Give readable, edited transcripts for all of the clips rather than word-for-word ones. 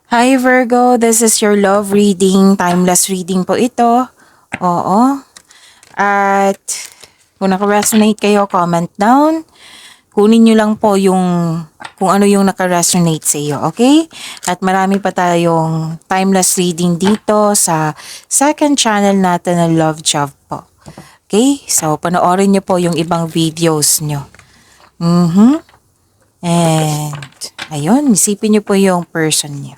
Hi Virgo, this is your love reading. Timeless reading po ito. Oo. At kung naka-resonate kayo, comment down. Kunin nyo lang po yung kung ano yung naka-resonate sa iyo, okay? At marami pa tayong timeless reading dito sa second channel natin na Love Job po. Okay? So, panoorin nyo po yung ibang videos nyo. And, ayun, isipin nyo po yung person nyo.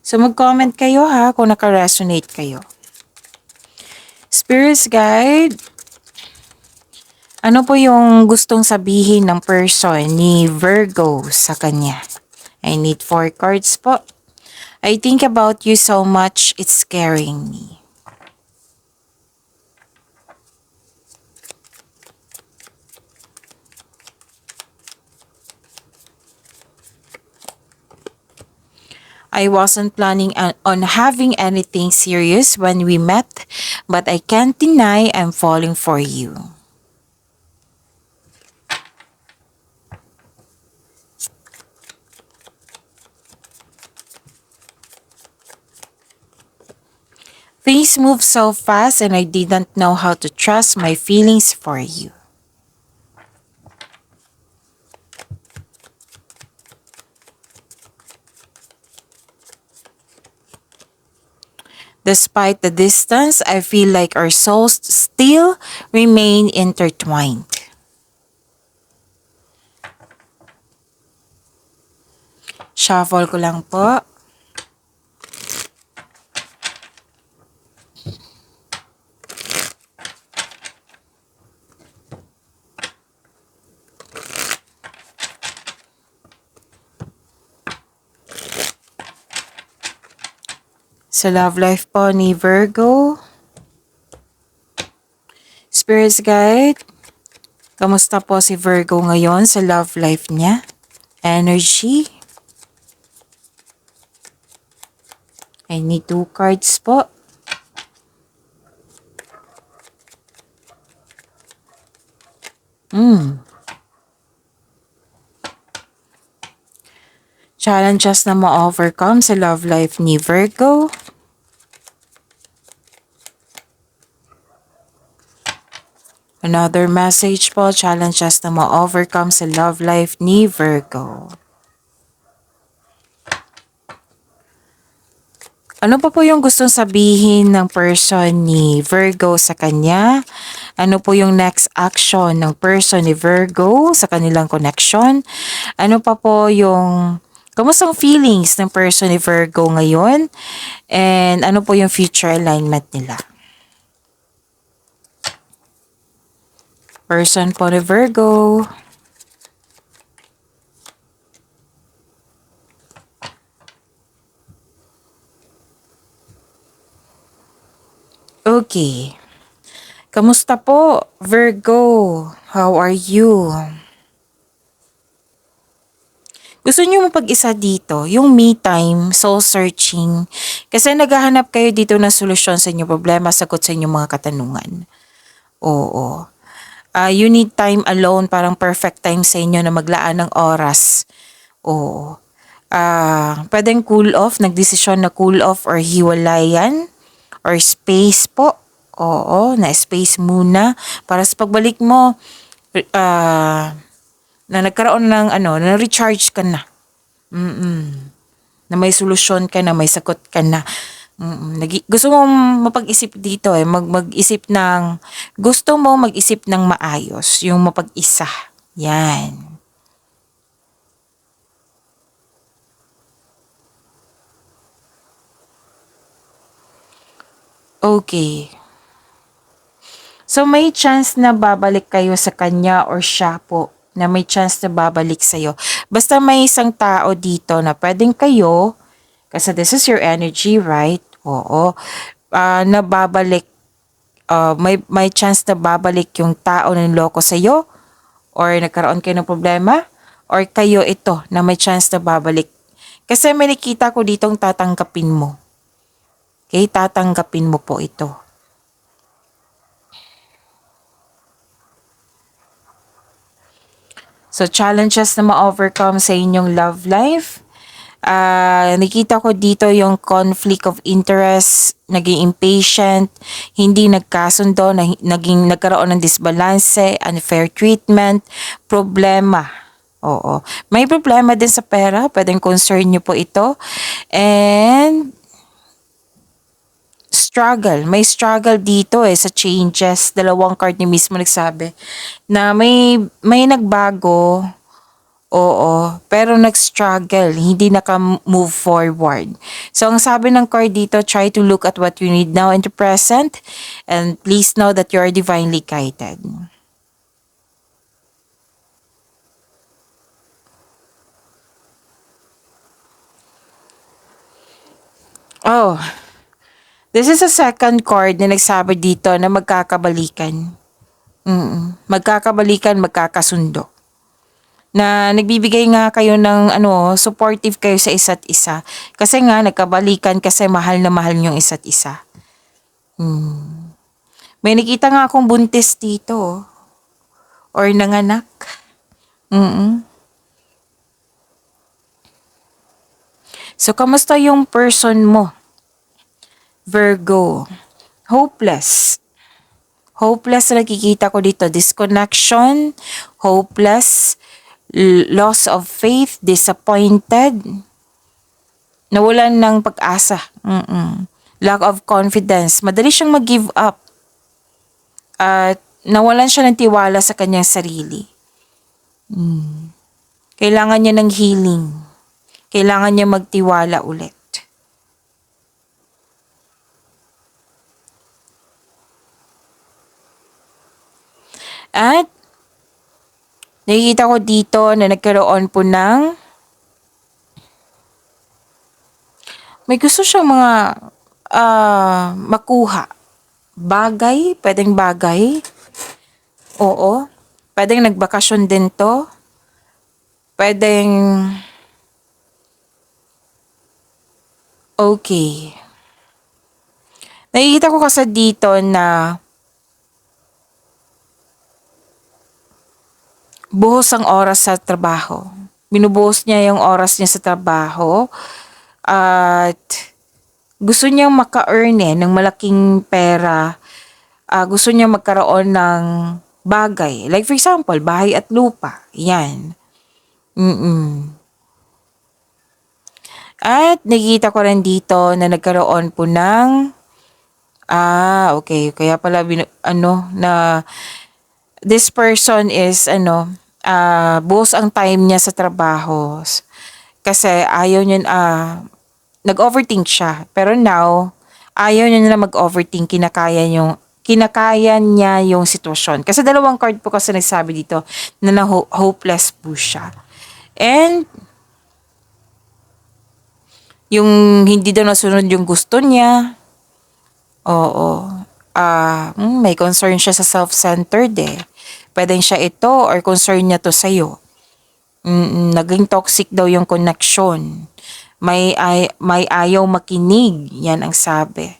So mag-comment kayo ha kung naka-resonate kayo. Spirits Guide, ano po yung gustong sabihin ng person ni Virgo sa kanya? I need 4 cards po. I think about you so much, it's scaring me. I wasn't planning on having anything serious when we met, but I can't deny I'm falling for you. Things move so fast and I didn't know how to trust my feelings for you. Despite the distance, I feel like our souls still remain intertwined. Shuffle ko lang po. Sa love life po ni Virgo, Spirits Guide, kamusta po si Virgo ngayon sa love life niya? Energy. I need 2 cards po. Challenges na ma-overcome sa love life ni Virgo. Another message po, challenges na ma-overcome sa love life ni Virgo. Ano pa po yung gustong sabihin ng person ni Virgo sa kanya? Ano po yung next action ng person ni Virgo sa kanilang connection? Ano pa po yung kamusta ang feelings ng person ni Virgo ngayon? And ano po yung future alignment nila? Person po ni Virgo. Okay. Kamusta po, Virgo? How are you? Gusto niyo mapag-isa dito, yung me time, soul searching. Kasi naghahanap kayo dito ng solusyon sa inyong problema, sagot sa inyong mga katanungan. Oo. You need time alone, parang perfect time sa inyo na maglaan ng oras. Oo. Pwedeng cool off, nagdesisyon na cool off or hiwalayan or space po. Oo, na space muna para sa pagbalik mo na nagkaroon ng na recharge ka na. Na may solusyon ka na, may sagot ka na. Gusto mo mapag-isip dito mag-isip ng gusto mo mag-isip ng maayos, yung mapag-isa. Yan. Okay. So may chance na babalik kayo sa kanya or siya po na may chance na babalik sa'yo. Basta may isang tao dito na pwedeng kayo, kasi this is your energy, right? Oo. Na babalik, may chance na babalik yung tao na niloko sa'yo or nagkaroon kayo ng problema or kayo ito na may chance na babalik. Kasi may nakita ko ditong tatanggapin mo. Okay, tatanggapin mo po ito. So, challenges na ma-overcome sa inyong love life. Nakita ko dito yung conflict of interest, naging impatient, hindi nagkasundo, nagkaroon ng disbalance, unfair treatment, problema. Oo. May problema din sa pera, pwedeng concern nyo po ito. And may struggle dito sa changes. Dalawang card ni mismo nagsabi na may nagbago. Oo, pero nag-struggle, hindi naka-move forward. So, ang sabi ng card dito, try to look at what you need now in the present and please know that you are divinely guided. Oh, this is a second card na nagsabi dito na magkakabalikan. Magkakabalikan, magkakasundo. Na nagbibigay nga kayo ng supportive kayo sa isa't isa. Kasi nga nagkabalikan kasi mahal na mahal yung isa't isa. May nakita nga akong buntis dito. Or nanganak. So, kamusta yung person mo? Virgo. Hopeless. Hopeless na nakikita ko dito. Disconnection. Hopeless. Loss of faith. Disappointed. Nawalan ng pag-asa. Lack of confidence. Madali siyang mag-give up. At nawalan siya ng tiwala sa kanyang sarili. Kailangan niya ng healing. Kailangan niya magtiwala ulit. At nakikita ko dito na nagkaroon po ng may gusto siyang mga makuha. Bagay, pwedeng bagay. Oo. Pwedeng nagbakasyon din to. Pwedeng okay. Nakikita ko kasi dito na buhos ang oras sa trabaho. Binubuhos niya yung oras niya sa trabaho. At gusto niyang maka-earn ng malaking pera. Gusto niya magkaroon ng bagay. Like for example, bahay at lupa. Yan. At nakikita ko rin dito na nagkaroon po ng okay. Kaya pala na this person is buhos ang time niya sa trabaho. Kasi ayaw niya nag-overthink siya. Pero now, ayaw niya na mag-overthink, kinakaya niya yung sitwasyon. Kasi dalawang card po kasi nagsabi dito na hopeless po siya. And yung hindi daw nasunod yung gusto niya. Oo. May concern siya sa self-centered Pwedeng siya ito or concern niya to sa'yo. Naging toxic daw yung connection. May ayaw makinig. Yan ang sabi.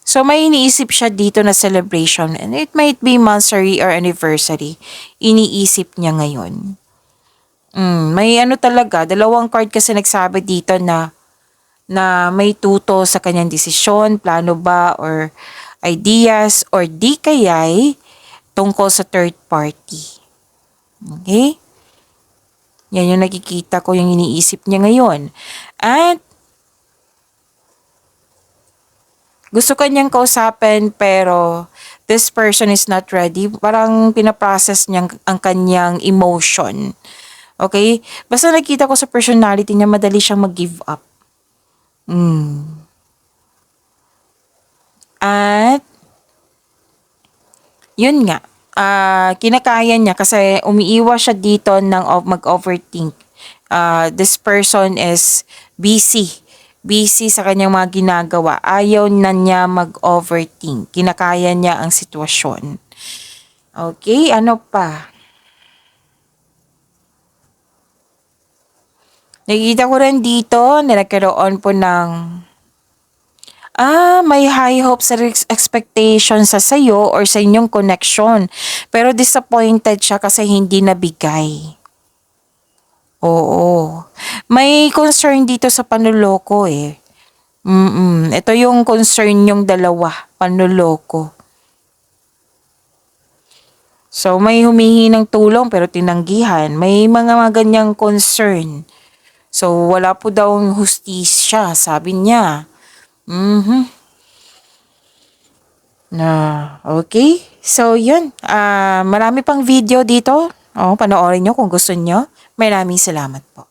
So, may iniisip siya dito na celebration and it might be monthsary or anniversary. Iniisip niya ngayon. May talaga, dalawang card kasi nagsabi dito na may tuto sa kanyang desisyon, plano ba, or ideas, or di kaya'y tungkol sa third party. Okay? Yan yung nakikita ko yung iniisip niya ngayon. At gusto kanyang kausapin pero this person is not ready. Parang pinaprocess niya ang kanyang emotion. Okay? Basta nakita ko sa personality niya, madali siyang mag-give up. At yun nga, kinakaya niya kasi umiiwas siya dito ng mag-overthink. This person is busy. Busy sa kanyang mga ginagawa. Ayaw na niya mag-overthink. Kinakaya niya ang sitwasyon. Okay, ano pa? Nakikita ko rin dito na nagkaroon po ng May high hopes and expectations sa sayo or sa inyong connection. Pero disappointed siya kasi hindi nabigay. Oo. May concern dito sa panloloko eh. Ito yung concern yung dalawa, panloloko. So may humihingi ng tulong pero tinanggihan. May mga ganyang concern. So wala po daw hustisya, sabi niya. Okay. So yun, marami pang video dito. Panoorin nyo kung gusto nyo. Maraming salamat po.